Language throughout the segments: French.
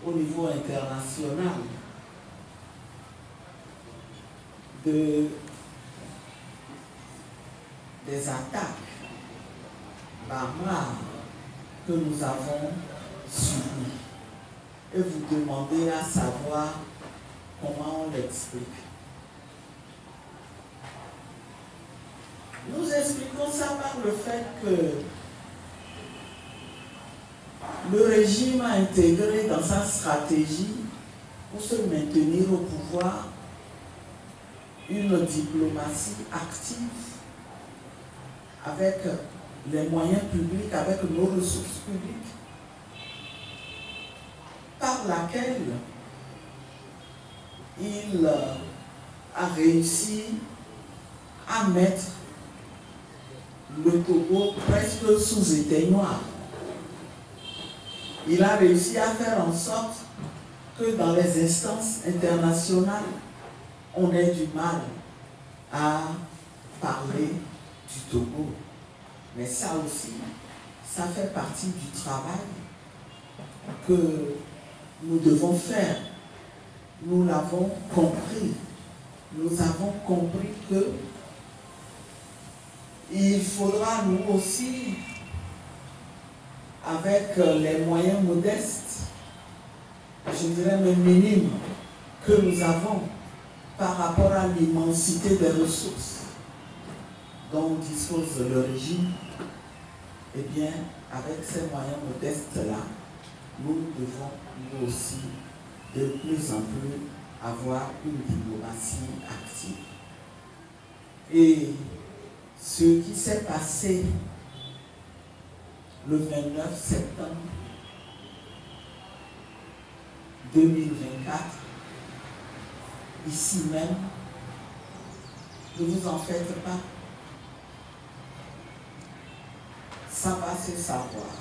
au niveau international des attaques barbares que nous avons subies. Et vous demandez à savoir comment on l'explique. Nous expliquons ça par le fait que le régime a intégré dans sa stratégie pour se maintenir au pouvoir une diplomatie active avec les moyens publics, avec nos ressources publiques, par laquelle il a réussi à mettre le Togo presque sous éteignoir. Il a réussi à faire en sorte que dans les instances internationales, on ait du mal à parler du Togo. Mais ça aussi, ça fait partie du travail que nous devons faire. Nous l'avons compris. Nous avons compris que il faudra nous aussi, avec les moyens modestes, je dirais même minimes, que nous avons par rapport à l'immensité des ressources dont dispose le régime, eh bien, avec ces moyens modestes-là, nous devons nous aussi de plus en plus avoir une diplomatie active. Et ce qui s'est passé le 29 septembre 2024, ici même, ne vous en faites pas. Ça va se savoir.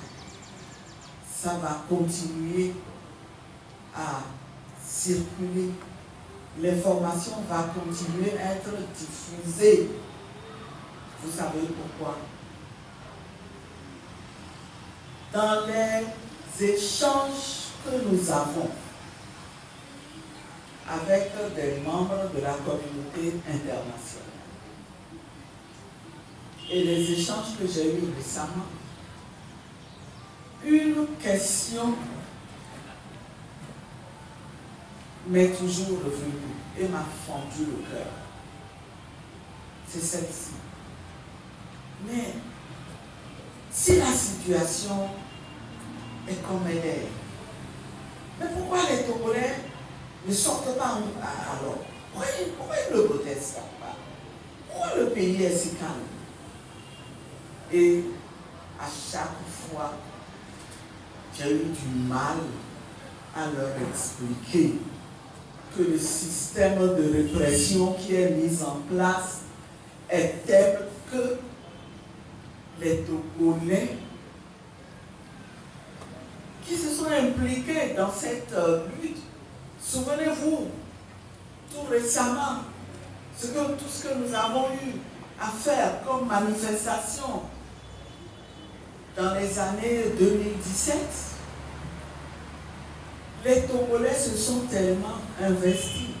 Ça va continuer à circuler. L'information va continuer à être diffusée. Vous savez pourquoi? Dans les échanges que nous avons avec des membres de la communauté internationale et les échanges que j'ai eus récemment, une question m'est toujours revenue et m'a fendu le cœur. C'est celle-ci. Mais si la situation est comme elle est, mais pourquoi les Togolais ne sortent pas alors? Pourquoi ils ne protestent pas? Pourquoi le pays est si calme? Et à chaque fois, j'ai eu du mal à leur expliquer que le système de répression qui est mis en place est tel que les Togolais qui se sont impliqués dans cette lutte, souvenez-vous, tout récemment, tout ce que nous avons eu à faire comme manifestation dans les années 2017, les Togolais se sont tellement investis.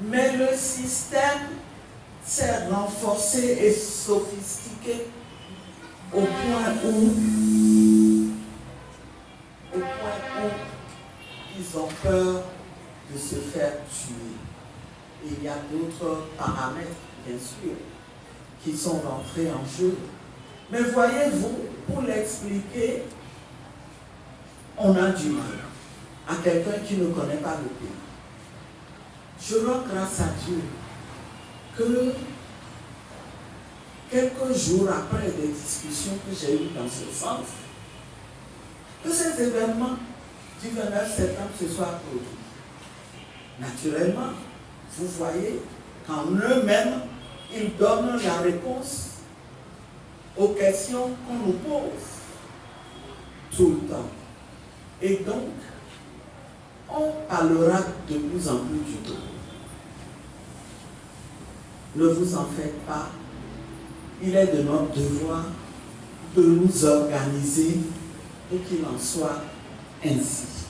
Mais le système s'est renforcé et sophistiqué au point où ils ont peur de se faire tuer. Et il y a d'autres paramètres, bien sûr, qui sont rentrés en jeu. Mais voyez-vous, pour l'expliquer, on a du mal à quelqu'un qui ne connaît pas le pays. Je rends grâce à Dieu que quelques jours après des discussions que j'ai eues dans ce sens, que ces événements du 29 septembre se soient produits. Naturellement, vous voyez qu'en eux-mêmes, ils donnent la réponse aux questions qu'on nous pose tout le temps. Et donc, on parlera de plus en plus du Togo. Ne vous en faites pas. Il est de notre devoir de nous organiser pour qu'il en soit ainsi.